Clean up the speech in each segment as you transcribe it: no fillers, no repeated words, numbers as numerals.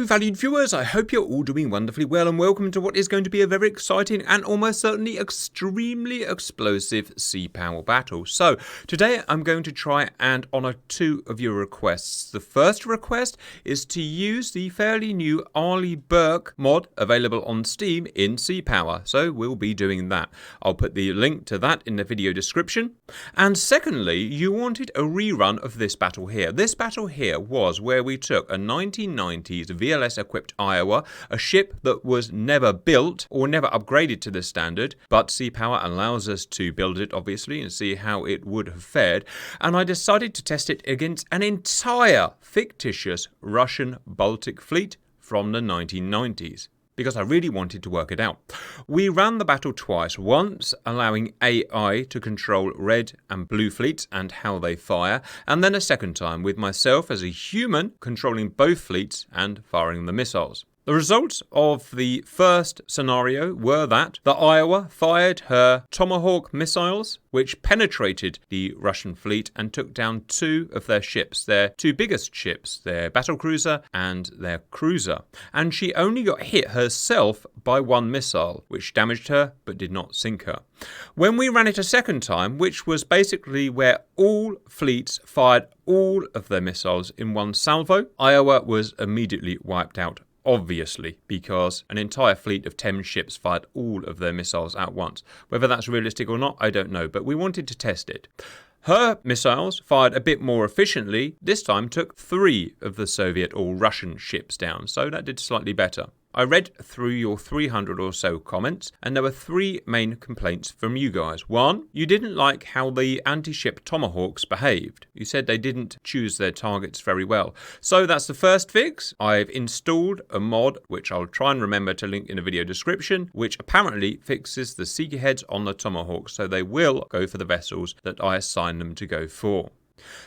Hello valued viewers, I hope you're all doing wonderfully well and welcome to what is going to be a very exciting and almost certainly extremely explosive sea power battle. So today I'm going to try and honour two of your requests. The first request is to use the fairly new Arleigh Burke mod available on Steam in sea power, so we'll be doing that. I'll put the link to that in the video description. And secondly, you wanted a rerun of this battle here. This battle here was where we took a 1990s VLS equipped Iowa, a ship that was never built or never upgraded to this standard, but Sea Power allows us to build it obviously and see how it would have fared, and I decided to test it against an entire fictitious Russian Baltic fleet from the 1990s. Because I really wanted to work it out. We ran the battle twice, once allowing AI to control red and blue fleets and how they fire, and then a second time with myself as a human controlling both fleets and firing the missiles. The results of the first scenario were that the Iowa fired her Tomahawk missiles, which penetrated the Russian fleet and took down two of their ships, their two biggest ships, their battlecruiser and their cruiser. And she only got hit herself by one missile, which damaged her but did not sink her. When we ran it a second time, which was basically where all fleets fired all of their missiles in one salvo, Iowa was immediately wiped out. Obviously, because an entire fleet of 10 ships fired all of their missiles at once. Whether that's realistic or not, I don't know, but we wanted to test it. Her missiles, fired a bit more efficiently, this time took 3 of the Soviet or Russian ships down, so that did slightly better. I read through your 300 or so comments, and there were 3 main complaints from you guys. 1, you didn't like how the anti-ship Tomahawks behaved. You said they didn't choose their targets very well. So that's the first fix. I've installed a mod, which I'll try and remember to link in the video description, which apparently fixes the seeker heads on the Tomahawks, so they will go for the vessels that I assign them to go for.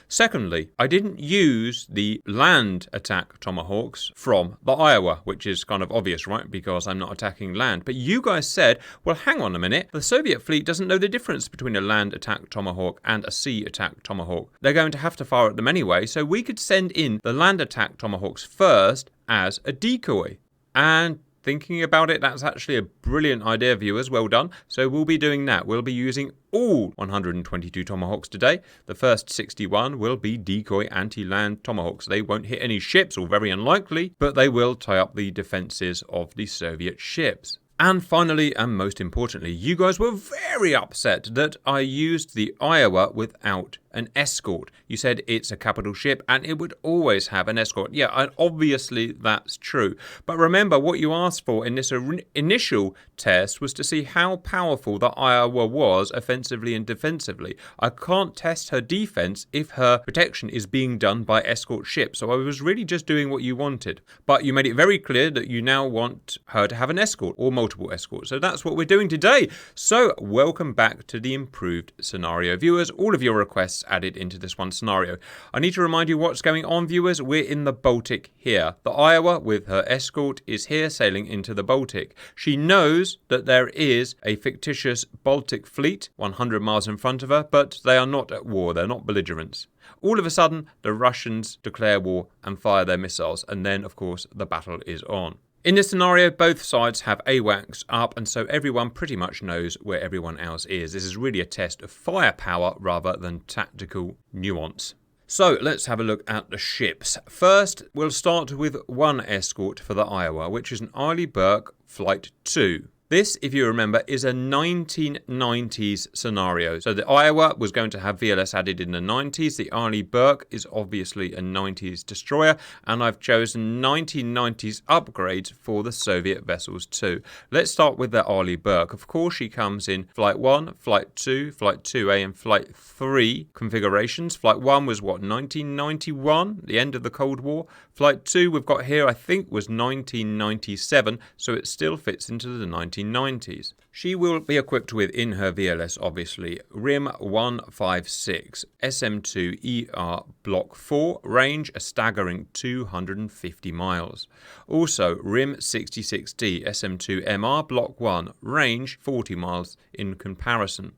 Secondly, I didn't use the land attack Tomahawks from the Iowa, which is kind of obvious, right? Because I'm not attacking land. But you guys said, well, hang on a minute. The Soviet fleet doesn't know the difference between a land attack Tomahawk and a sea attack Tomahawk. They're going to have to fire at them anyway, so we could send in the land attack Tomahawks first as a decoy. And thinking about it, that's actually a brilliant idea, viewers. Well done. So we'll be doing that. We'll be using all 122 Tomahawks today. The first 61 will be decoy anti-land Tomahawks. They won't hit any ships, or very unlikely, but they will tie up the defenses of the Soviet ships. And finally, and most importantly, you guys were very upset that I used the Iowa without an escort. You said it's a capital ship and it would always have an escort. Yeah, and obviously that's true. But remember, what you asked for in this initial test was to see how powerful the Iowa was offensively and defensively. I can't test her defense if her protection is being done by escort ships. So I was really just doing what you wanted. But you made it very clear that you now want her to have an escort or multiple escorts. So that's what we're doing today. So welcome back to the improved scenario, viewers. All of your requests added into this one scenario. I need to remind you what's going on, viewers. We're in the Baltic here. The Iowa with her escort is here sailing into the Baltic. She knows that there is a fictitious Baltic fleet 100 miles in front of her, but they are not at war. They're not belligerents. All of a sudden, the Russians declare war and fire their missiles, and then, of course, the battle is on. In this scenario, both sides have AWACS up, and so everyone pretty much knows where everyone else is. This is really a test of firepower rather than tactical nuance. So let's have a look at the ships. First, we'll start with one escort for the Iowa, which is an Arleigh Burke Flight 2. This, if you remember, is a 1990s scenario. So the Iowa was going to have VLS added in the 90s. The Arleigh Burke is obviously a 90s destroyer, and I've chosen 1990s upgrades for the Soviet vessels too. Let's start with the Arleigh Burke. Of course, she comes in Flight 1, Flight 2, Flight 2A, and Flight 3 configurations. Flight 1 was what, 1991, the end of the Cold War. Flight 2 we've got here, I think, was 1997, so it still fits into the 1990s. She will be equipped with, in her VLS obviously, RIM 156, SM2ER Block 4, range a staggering 250 miles. Also RIM 66D SM2MR Block 1, range 40 miles in comparison.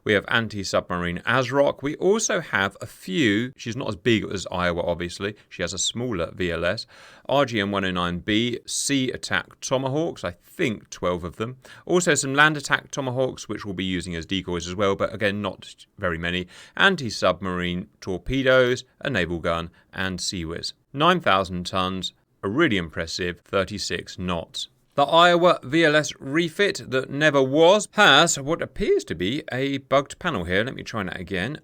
We have anti-submarine ASROC. We also have a few, she's not as big as Iowa obviously, she has a smaller VLS, RGM-109B Sea Attack Tomahawks, I think 12 of them. Also some land attack Tomahawks, which we'll be using as decoys as well, but again not very many. Anti-submarine torpedoes, a naval gun, and Sea-Whiz. 9,000 tons, a really impressive 36 knots. The Iowa VLS refit that never was has what appears to be a bugged panel here. Let me try that again.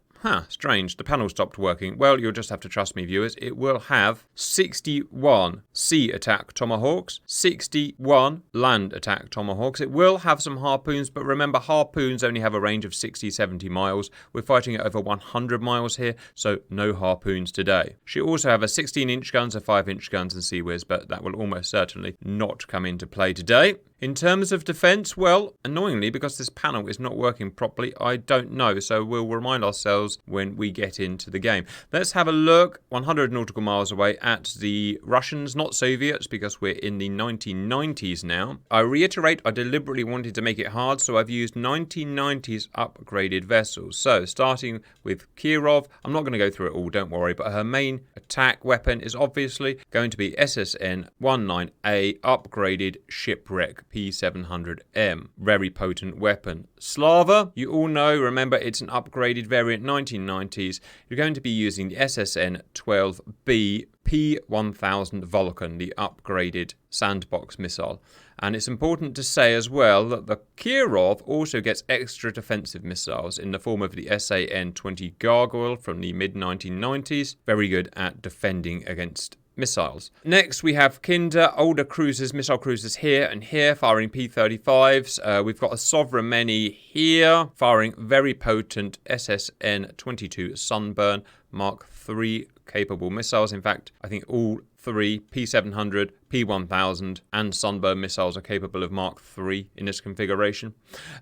Strange. The panel stopped working. Well, you'll just have to trust me, viewers. It will have 61 sea attack Tomahawks, 61 land attack Tomahawks. It will have some harpoons, but remember, harpoons only have a range of 60, 70 miles. We're fighting at over 100 miles here, so no harpoons today. She also have a 16-inch guns, a 5-inch guns, and Sea-Whiz, but that will almost certainly not come into play today. In terms of defense, well, annoyingly, because this panel is not working properly, I don't know, so we'll remind ourselves when we get into the game. Let's have a look 100 nautical miles away at the Russians, not Soviets, because we're in the 1990s now. I reiterate, I deliberately wanted to make it hard, so I've used 1990s upgraded vessels. So, starting with Kirov, I'm not going to go through it all, don't worry, but her main attack weapon is obviously going to be SSN-19A upgraded shipwreck P700M. Very potent weapon. Slava, you all know, remember it's an upgraded variant 1990s. You're going to be using the SSN-12B P1000 Vulcan, the upgraded sandbox missile. And it's important to say as well that the Kirov also gets extra defensive missiles in the form of the SAN-20 Gargoyle from the mid-1990s. Very good at defending against missiles. Next, we have Kinder, older cruisers, missile cruisers here and here, firing P-35s. We've got a Sovremenny here, firing very potent SSN-22 Sunburn Mark III capable missiles. In fact, I think all three, P700, P1000 and Sunburn missiles are capable of Mark III in this configuration.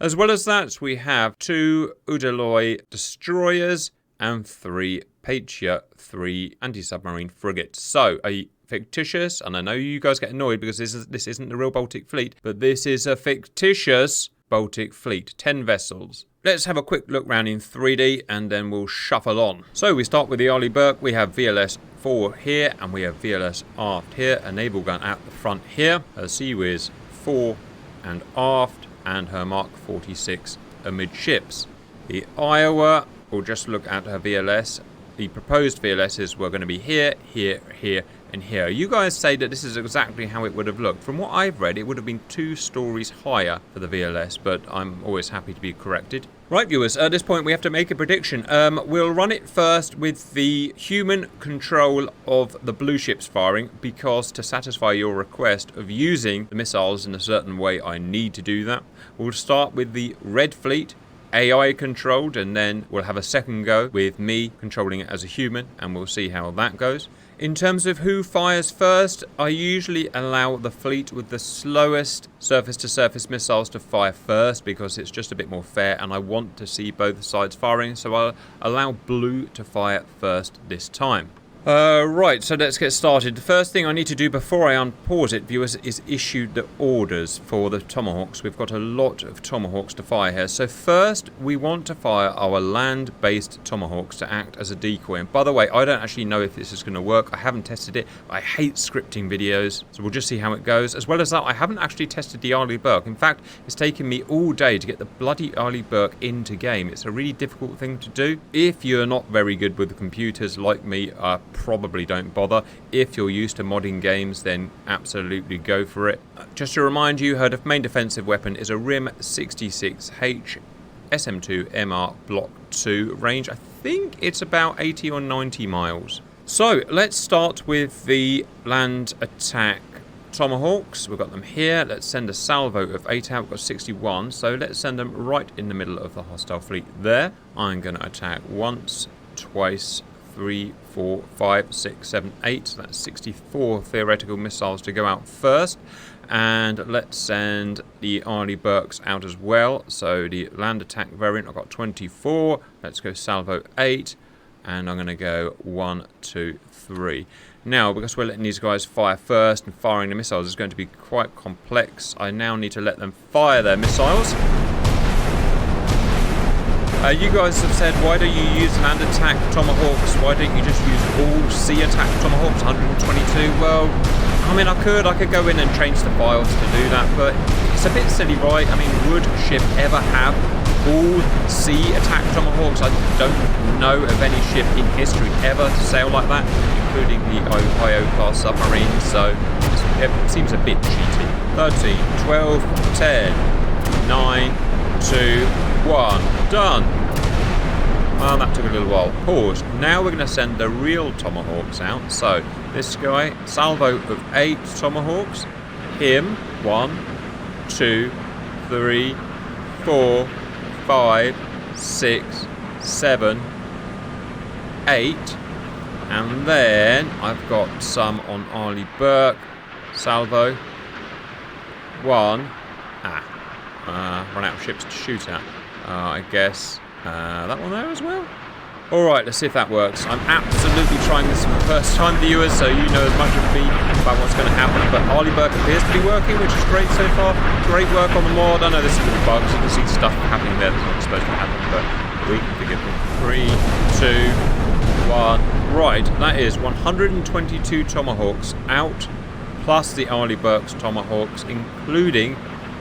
As well as that, we have 2 Udaloy destroyers and 3 Patriot 3 anti-submarine frigates. So, a fictitious, and I know you guys get annoyed because this isn't the real Baltic fleet, but this is a fictitious Baltic fleet, 10 vessels. Let's have a quick look round in 3D and then we'll shuffle on. So we start with the Arleigh Burke. We have VLS forward here and we have VLS aft here, a naval gun at the front here, her Sea-Whiz fore and aft, and her Mark 46 amidships. The Iowa, we'll just look at her VLS. The proposed VLSs were going to be here, here, here, and here. You guys say that this is exactly how it would have looked. From what I've read, it would have been 2 stories higher for the VLS, but I'm always happy to be corrected. Right, viewers, at this point we have to make a prediction. We'll run it first with the human control of the blue ships firing, because to satisfy your request of using the missiles in a certain way, I need to do that. We'll start with the red fleet, AI controlled, and then we'll have a second go with me controlling it as a human, and we'll see how that goes. In terms of who fires first, I usually allow the fleet with the slowest surface-to-surface missiles to fire first, because it's just a bit more fair and I want to see both sides firing, so I'll allow blue to fire first this time. Right, so let's get started. The first thing I need to do before I unpause it, viewers, is issue the orders for the Tomahawks. We've got a lot of Tomahawks to fire here. So first, we want to fire our land-based Tomahawks to act as a decoy. And by the way, I don't actually know if this is going to work. I haven't tested it. I hate scripting videos, so we'll just see how it goes. As well as that, I haven't actually tested the Arleigh Burke. In fact, it's taken me all day to get the bloody Arleigh Burke into game. It's a really difficult thing to do. If you're not very good with the computers like me, probably don't bother. If you're used to modding games, then absolutely go for it. Just to remind you, her main defensive weapon is a RIM 66H SM2 MR Block 2 range. I think it's about 80 or 90 miles. So let's start with the land attack Tomahawks. We've got them here. Let's send a salvo of 8 out. We've got 61, so let's send them right in the middle of the hostile fleet there. I'm going to attack once, twice, 3, 4, 5, 6, 7, 8. That's 64 theoretical missiles to go out first. And let's send the Arleigh Burkes out as well. So the land attack variant, I've got 24. Let's go salvo 8. And I'm going to go 1, 2, 3. Now, because we're letting these guys fire first and firing the missiles is going to be quite complex, I now need to let them fire their missiles. You guys have said, why don't you use land attack Tomahawks? Why don't you just use all sea attack Tomahawks, 122? Well, I mean, I could go in and change the files to do that, but it's a bit silly, right? I mean, would a ship ever have all sea attack Tomahawks? I don't know of any ship in history ever to sail like that, including the Ohio class submarine, so it seems a bit cheaty. 13, 12, 10, 9, 2, 1. Done. Well, that took a little while. Pause. Now we're going to send the real Tomahawks out. So, this guy, salvo of 8 Tomahawks. Him, 1, 2, 3, 4, 5, 6, 7, 8. And then I've got some on Arleigh Burke. Salvo. 1. Run out of ships to shoot at. I guess that one there as well. Alright, let's see if that works. I'm absolutely trying this for the first time, viewers, so you know as much of me about what's going to happen. But Arleigh Burke appears to be working, which is great so far. Great work on the mod. I know there's some little bugs. You can see stuff happening there that's not supposed to happen, but we can forgive them. 3, 2, 1. Right, that is 122 Tomahawks out, plus the Arleigh Burke's Tomahawks, including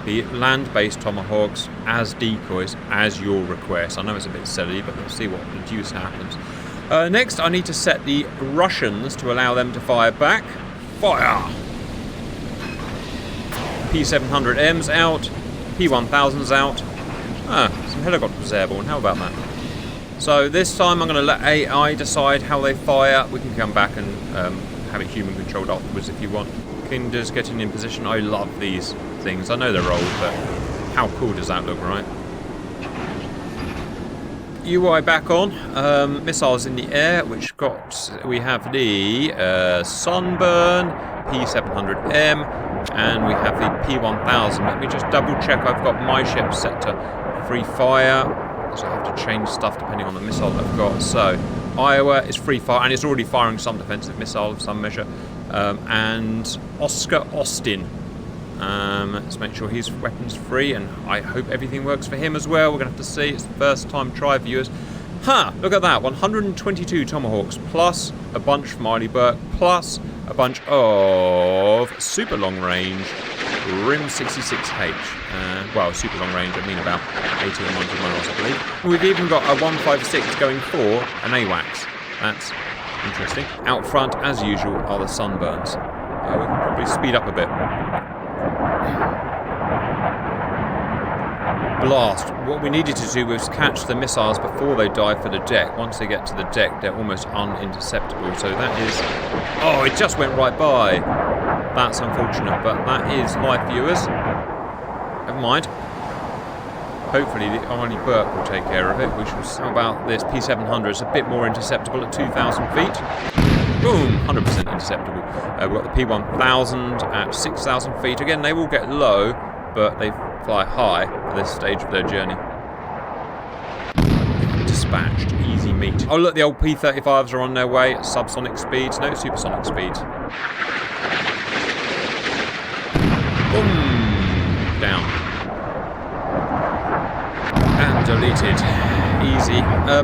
the land-based Tomahawks as decoys, as your request. I know it's a bit silly, but let's see what the deuce happens. Next, I need to set the Russians to allow them to fire back. Fire! P700M's out. P1000's out. Some helicopters airborne. How about that? So this time I'm going to let AI decide how they fire. We can come back and have it human controlled afterwards if you want. Kinder's getting in position. I love these things. I know they're old, but how cool does that look, right? UI back on. Missiles in the air, which we have the Sunburn, P700M, and we have the P1000. Let me just double check I've got my ship set to free fire, so I have to change stuff depending on the missile that I've got. So Iowa is free fire, and it's already firing some defensive missile of some measure. And Oscar Austin. Let's make sure he's weapons free, and I hope everything works for him as well. We're going to have to see. It's the first time try, viewers. Look at that. 122 Tomahawks, plus a bunch from Arleigh Burke, plus a bunch of super long range RIM 66H. Well, super long range, I mean about 80 or 90 miles, I believe. We've even got a 156 going for an AWACS. That's interesting. Out front, as usual, are the Sunburns. We can probably speed up a bit. Blast. What we needed to do was catch the missiles before they dive for the deck. Once they get to the deck, they're almost uninterceptable. So that is... Oh, it just went right by. That's unfortunate, but that is life, viewers. Never mind. Hopefully the Arleigh Burke will take care of it. We shall see. How about this P700? It's a bit more interceptable at 2,000 feet. Boom! 100% interceptable. We've got the P1000 at 6,000 feet. Again, they will get low, but they fly high at this stage of their journey. Dispatched. Easy meat. Oh, look, the old P35s are on their way at subsonic speeds. No supersonic speeds. Boom! Down. And deleted. Easy.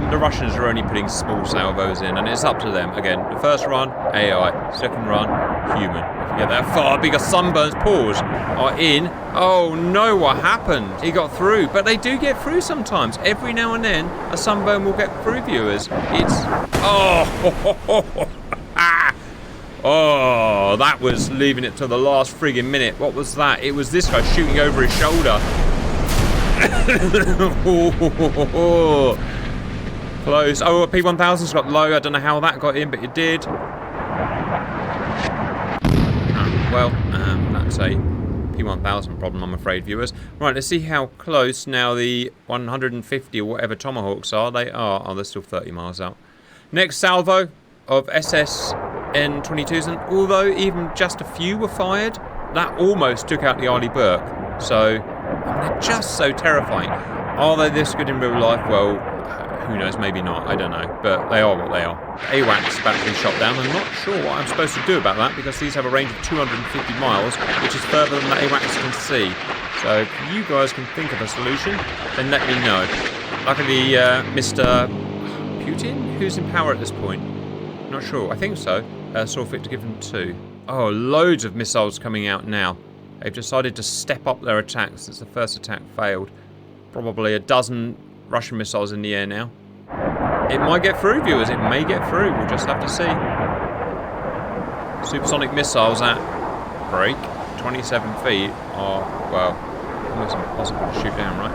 The Russians are only putting small salvos in, and it's up to them. Again, the first run, AI. Second run, human. If you get that far, bigger Sunburns, pause, are in. Oh no, what happened? He got through, but they do get through sometimes. Every now and then, a Sunburn will get through, viewers. It's... Oh! Oh, that was leaving it to the last friggin' minute. What was that? It was this guy shooting over his shoulder. Close. Oh, P1000's got low. I don't know how that got in, but it did. That's a P1000 problem, I'm afraid, viewers. Right, let's see how close now the 150 or whatever Tomahawks are. They are. Oh, they're still 30 miles out. Next salvo of SSN-22s, and although even just a few were fired, that almost took out the Arleigh Burke. So, they're just so terrifying. Are they this good in real life? Well, who knows, maybe not, I don't know. But they are what they are. AWACS about to be shot down. I'm not sure what I'm supposed to do about that, because these have a range of 250 miles, which is further than the AWACS can see. So if you guys can think of a solution, then let me know. Luckily, Mr. Putin, who's in power at this point? Not sure. I think so. Saw fit to give them 2. Oh, loads of missiles coming out now. They've decided to step up their attacks since the first attack failed. Probably a dozen Russian missiles in the air now. It might get through, viewers. It may get through. We'll just have to see. Supersonic missiles at break 27 feet are, well, almost impossible to shoot down, right?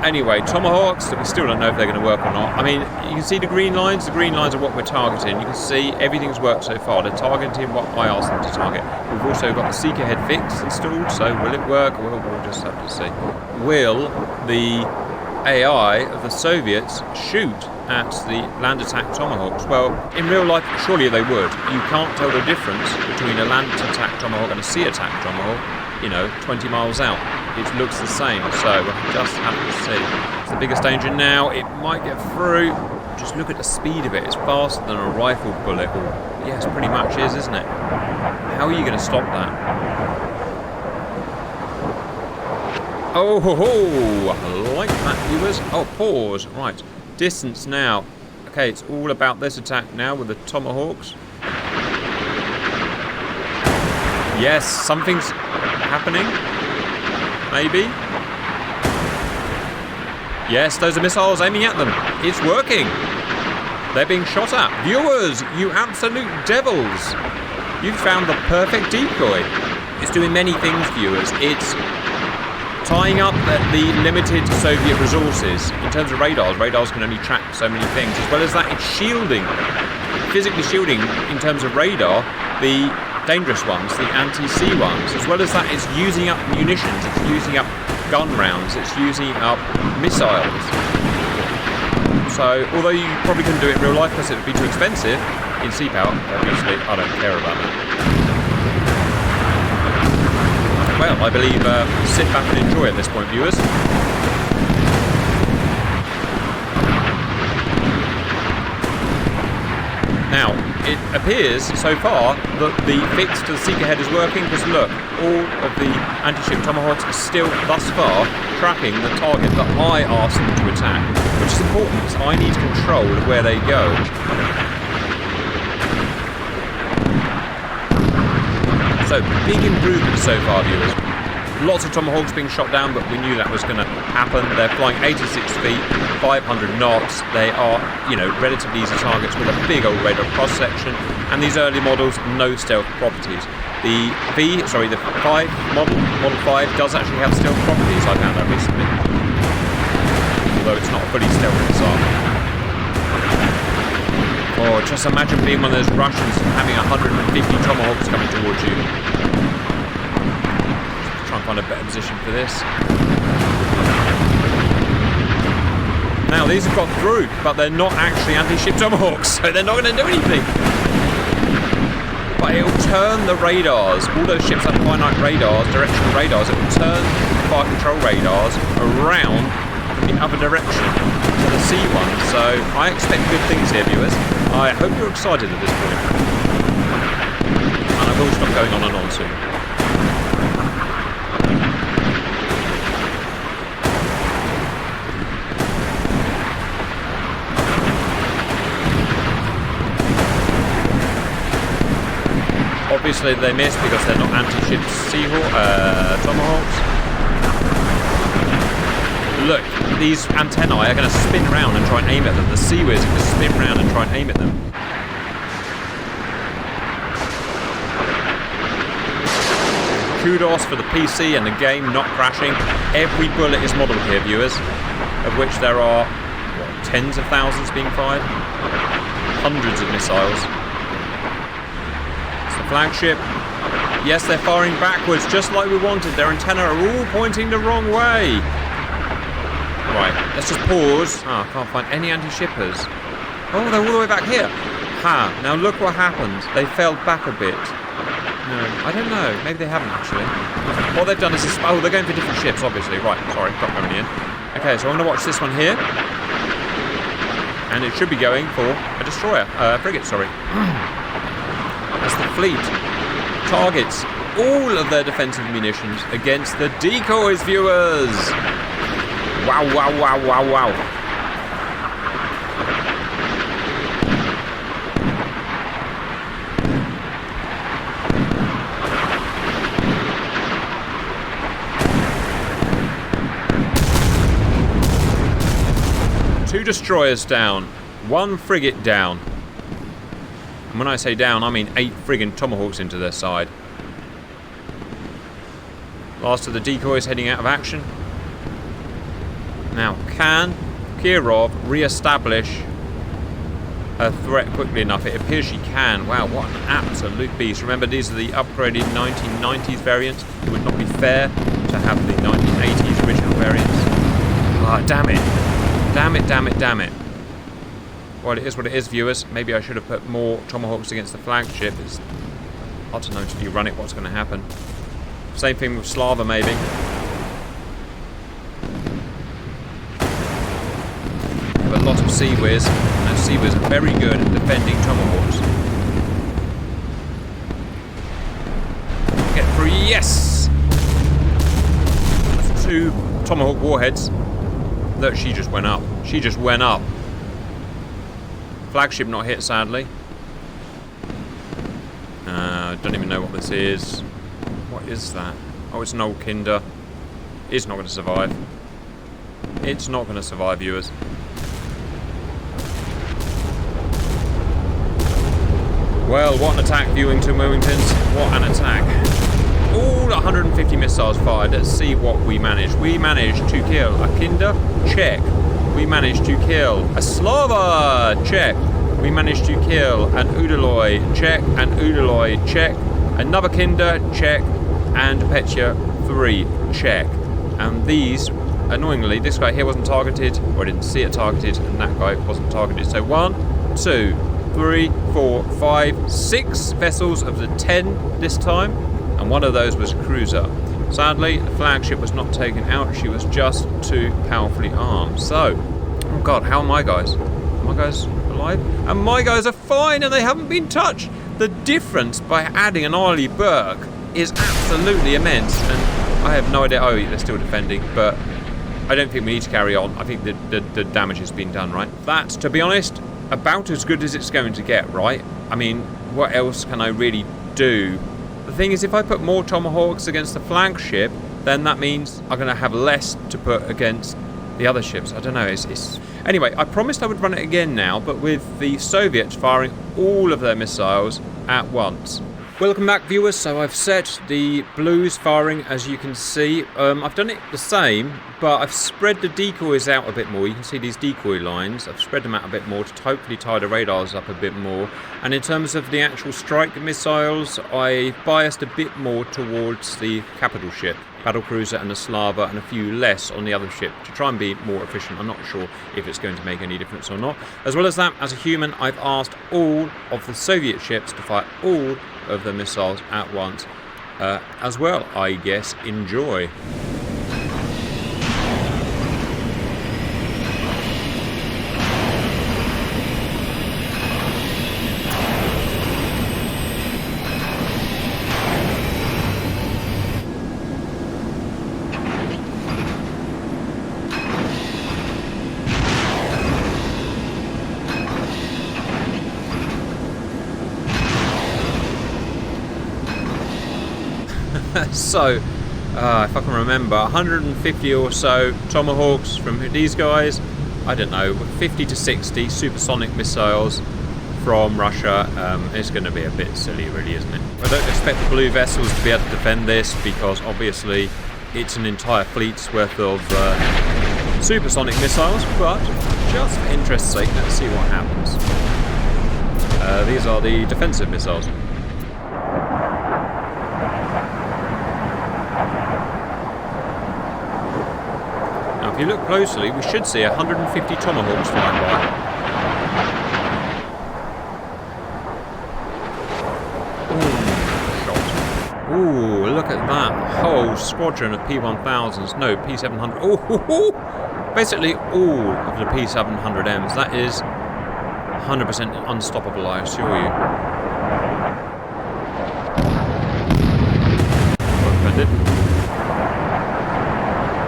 Anyway, Tomahawks, we still don't know if they're going to work or not. I mean, you can see the green lines. The green lines are what we're targeting. You can see everything's worked so far. They're targeting what I asked them to target. We've also got the Seeker head fix installed, so will it work? We'll just have to see. Will the AI of the Soviets shoot at the land attack Tomahawks? Well, in real life, surely they would. You can't tell the difference between a land attack Tomahawk and a sea attack Tomahawk, 20 miles out. It looks the same, so we'll just have to see. It's the biggest danger now. It might get through. Just look at the speed of it. It's faster than a rifle bullet. Yes, pretty much is, isn't it? How are you going to stop that? Oh, ho, ho. I like that, viewers. Oh, pause. Right. Distance now. Okay, it's all about this attack now with the Tomahawks. Yes, something's happening. Maybe. Yes, those are missiles aiming at them. It's working. They're being shot at. Viewers, you absolute devils. You've found the perfect decoy. It's doing many things, viewers. It's tying up the limited Soviet resources. In terms of radars, radars can only track so many things. As well as that, it's shielding, physically shielding in terms of radar, the dangerous ones, the anti-sea ones. As well as that, it's using up munitions, it's using up gun rounds, it's using up missiles. So, although you probably couldn't do it in real life because it would be too expensive, in sea power, obviously, I don't care about that. Well, I believe sit back and enjoy at this point, viewers. Now, it appears so far that the fix to the Seeker head is working because look, all of the anti-ship Tomahawks are still, thus far, tracking the target that I asked them to attack, which is important because I need control of where they go. So, big improvement so far, viewers. Lots of Tomahawks being shot down, but we knew that was going to happen. They're flying 86 feet, 500 knots. They are, relatively easy targets with a big old radar cross-section. And these early models, no stealth properties. The 5 Model 5 does actually have stealth properties, I found out recently. Although it's not a fully stealth missile. Or just imagine being one of those Russians and having 150 Tomahawks coming towards you. Try and find a better position for this. Now these have got through, but they're not actually anti-ship Tomahawks, so they're not going to do anything. But it will turn the radars. All those ships have finite radars, directional radars. It will turn the fire control radars around in the other direction to the sea one. So I expect good things here, viewers. I hope you're excited at this point. And I will stop going on and on soon. Obviously they miss because they're not anti-ship Tomahawks. Look, these antennae are going to spin around and try and aim at them. The Seaways are going to spin around and try and aim at them. Kudos for the PC and the game not crashing. Every bullet is modelled here, viewers, of which there are, tens of thousands being fired? Hundreds of missiles. Flagship. Yes, they're firing backwards just like we wanted. Their antennae are all pointing the wrong way. Right, let's just pause. I can't find any anti-shippers. Oh, they're all the way back here. Ha, now look what happened. They fell back a bit. No, I don't know. Maybe they haven't actually. What they've done is this. Oh, they're going for different ships, obviously. Right, sorry, got going in. Okay, so I'm going to watch this one here. And it should be going for a destroyer. Frigate, sorry. As the fleet targets all of their defensive munitions against the decoys, viewers. Wow, wow, wow, wow, wow. Two destroyers down. One frigate down. And when I say down, I mean 8 friggin' Tomahawks into their side. Last of the decoys heading out of action. Now, can Kirov re-establish her threat quickly enough? It appears she can. Wow, what an absolute beast. Remember, these are the upgraded 1990s variants. It would not be fair to have the 1980s original variants. Ah, damn it. Damn it, damn it, damn it. Well, it is what it is, viewers. Maybe I should have put more Tomahawks against the flagship. It's hard to know until you run it what's going to happen. Same thing with Slava, maybe. Have a lot of Sea Whiz, and Sea Whiz are very good at defending Tomahawks. Get through, yes! That's 2 Tomahawk warheads. Look, she just went up. She just went up. Flagship not hit, sadly. Don't even know what this is. What is that? Oh, it's an old Kinder. It's not going to survive. It's not going to survive, viewers. Well, what an attack, Viewington Wilmingtons. What an attack. All 150 missiles fired. Let's see what we managed. We managed to kill a Kinder. Check. We managed to kill a Slava. Check. We managed to kill an Udaloy. Check. An Udaloy. Check. Another Kinder. Check. And Petya 3. Check. And these, annoyingly, this guy here wasn't targeted, or I didn't see it targeted, and that guy wasn't targeted. So 1, 2, 3, 4, 5, 6 vessels of the 10 this time, and one of those was a cruiser. Sadly, the flagship was not taken out. She was just too powerfully armed. So, oh god, how are my guys? Are my guys alive? And my guys are fine, and they haven't been touched. The difference by adding an Arleigh Burke is absolutely immense, and I have no idea. Oh, they're still defending, but I don't think we need to carry on. I think the damage has been done, right? That's, to be honest, about as good as it's going to get, right? I mean, what else can I really do? The thing is, if I put more Tomahawks against the flagship, then that means I'm going to have less to put against the other ships. I don't know. It's... Anyway, I promised I would run it again now, but with the Soviets firing all of their missiles at once. Welcome back, viewers. So I've set the blues firing, as you can see. I've done it the same, but I've spread the decoys out a bit more. You can see these decoy lines. I've spread them out a bit more to hopefully tie the radars up a bit more. And in terms of the actual strike missiles, I biased a bit more towards the capital ship, battlecruiser and the Slava, and a few less on the other ship to try and be more efficient. I'm not sure if it's going to make any difference or not. As well as that, as a human, I've asked all of the Soviet ships to fire all of the missiles at once as well. I guess enjoy. So, if I can remember, 150 or so Tomahawks from these guys. I don't know, 50 to 60 supersonic missiles from Russia. It's going to be a bit silly, really, isn't it? I don't expect the blue vessels to be able to defend this, because obviously it's an entire fleet's worth of supersonic missiles, but just for interest's sake, let's see what happens. These are the defensive missiles. Now, if you look closely, we should see 150 Tomahawks flying by. Ooh, look at that whole squadron of P1000s. No, P700. Ooh, basically all of the P700Ms. That is 100% unstoppable, I assure you.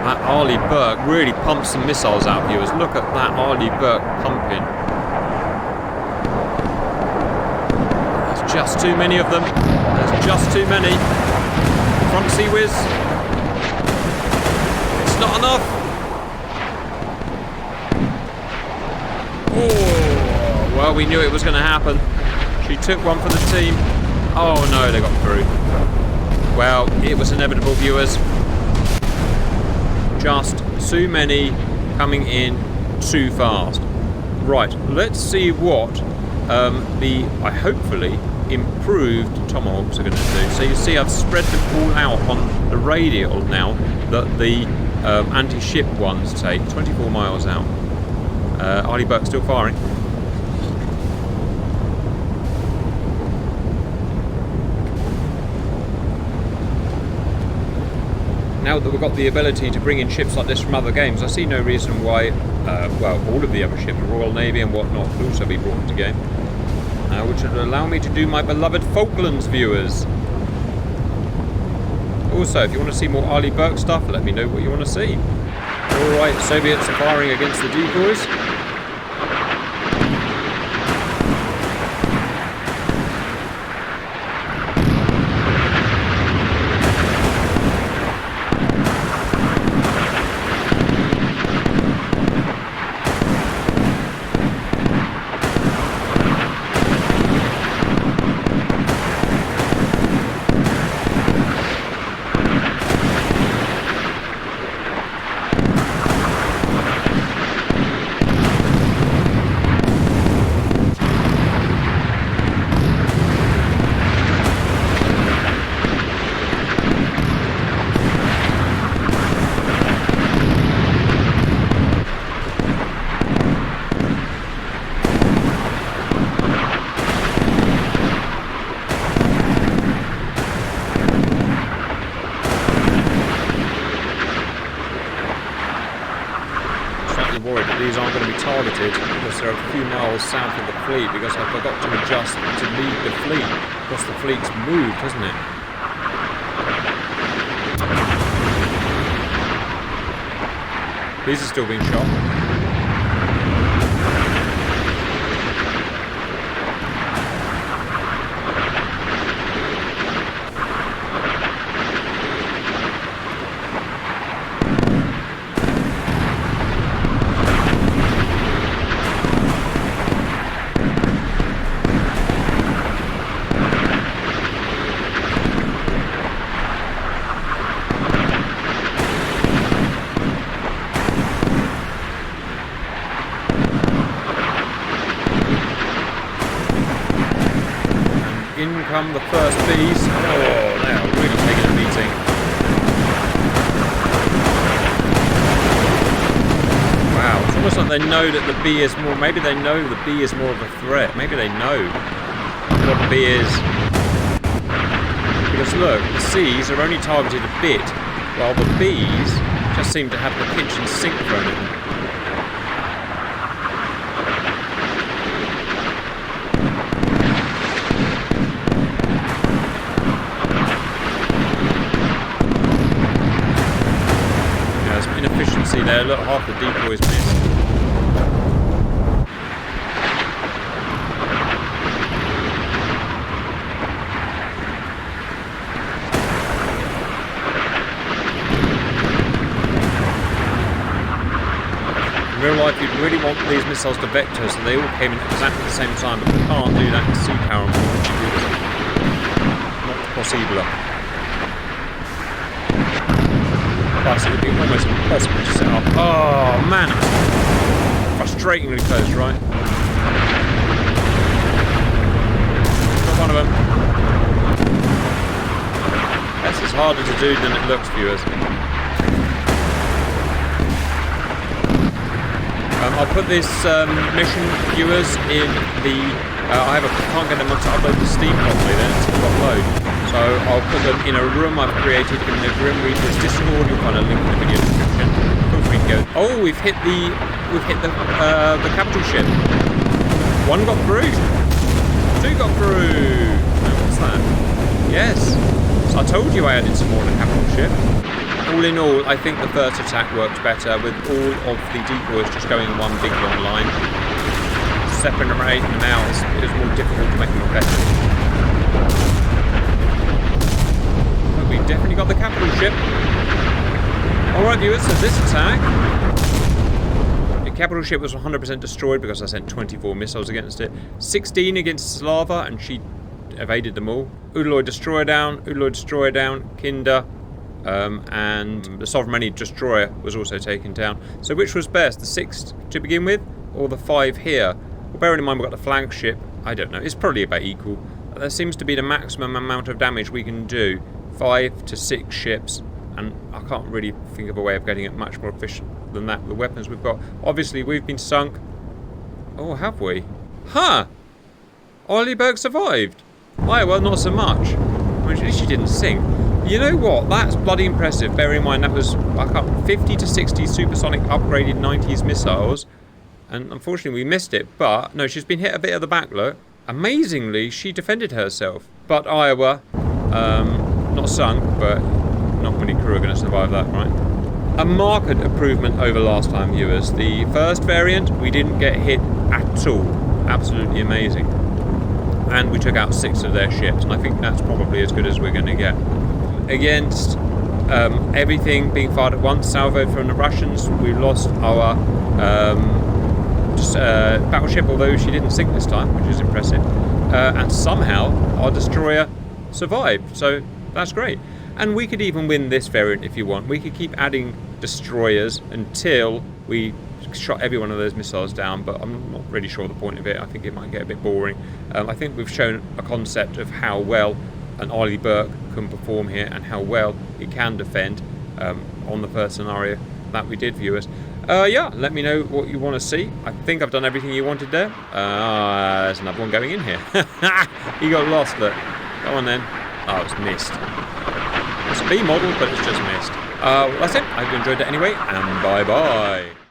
That Arleigh Burke really pumps some missiles out, viewers. Look at that Arleigh Burke pumping. There's just too many of them. There's just too many. Front sea whiz. It's not enough. Oh, well, we knew it was going to happen. She took one for the team. Oh no, they got through. Well, it was inevitable, viewers. Just too many coming in too fast. Right, let's see what the hopefully improved Tomahawks are going to do. So you see I've spread them all out on the radial now that the anti-ship ones take 24 miles out. Arleigh Burke still firing. Now that we've got the ability to bring in ships like this from other games, I see no reason why, well, all of the other ships, the Royal Navy and whatnot, could also be brought into game. Which would allow me to do my beloved Falklands, viewers. Also, if you want to see more Arleigh Burke stuff, let me know what you want to see. Alright, Soviets are firing against the decoys. Worried that these aren't going to be targeted because they're a few miles south of the fleet, because I forgot to adjust to lead the fleet because the fleet's moved, hasn't it? These are still being shot. In come the first bees. Oh, they are really taking a beating. Wow, it's almost like they know that the bee is more. Maybe they know the bee is more of a threat. Maybe they know what the bee is. Because look, the C's are only targeted a bit, while the B's just seem to have the kitchen sink thrown at them. Inefficiency there, look, half the decoys missed. In real life, you'd really want these missiles to vector so they all came in at exactly the same time, but we can't do that in sea power, unfortunately. Not possible. Plus, it would be almost impossible to set up. Oh man, frustratingly close, right? Got one of them. This is harder to do than it looks, viewers. I'll put this mission, viewers, in the. I can't get them to upload the Steam properly. Then it's got load. So I'll put them in a room I've created in the Grim Reaper's Discord. You'll find a link in the video description. Feel free to go. Oh, we've hit the capital ship. One got through. Two got through. Oh, what's that? Yes. So I told you I added some more to the capital ship. All in all, I think the first attack worked better with all of the decoys just going in one big long line. Separating them out, it was more difficult to make them effective. But we've definitely got the capital ship. Alright viewers, so this attack, the capital ship was 100% destroyed because I sent 24 missiles against it. 16 against Slava, and she evaded them all. Udaloy destroyer down, Kinder, and the Sovremenny destroyer was also taken down. So which was best, the 6 to begin with, or the 5 here? Well, bearing in mind we've got the flagship, I don't know, it's probably about equal. There seems to be the maximum amount of damage we can do, 5 to 6 ships. And I can't really think of a way of getting it much more efficient than that with the weapons we've got. Obviously, we've been sunk. Oh, have we? Huh! Arleigh Burke survived. Aye, well, not so much. I mean, at least she didn't sink. You know what? That's bloody impressive. Bear in mind, that was 50 to 60 supersonic upgraded 90s missiles. And unfortunately, we missed it. But, no, she's been hit a bit at the back, look. Amazingly, she defended herself. But Iowa, not sunk, but... not many crew are going to survive that, right? A marked improvement over last time, viewers. The first variant, we didn't get hit at all. Absolutely amazing. And we took out 6 of their ships, and I think that's probably as good as we're going to get. Against everything being fired at once, salvo from the Russians, we lost our battleship, although she didn't sink this time, which is impressive. And somehow, our destroyer survived, so that's great. And we could even win this variant if you want. We could keep adding destroyers until we shot every one of those missiles down, but I'm not really sure the point of it. I think it might get a bit boring. I think we've shown a concept of how well an Arleigh Burke can perform here and how well it can defend on the first scenario that we did, viewers. Yeah, let me know what you want to see. I think I've done everything you wanted there. There's another one going in here. He got lost, look. Go on then. Oh, it's missed. It's a B model, but it's just missed. That's it. I hope you enjoyed it anyway, and bye-bye.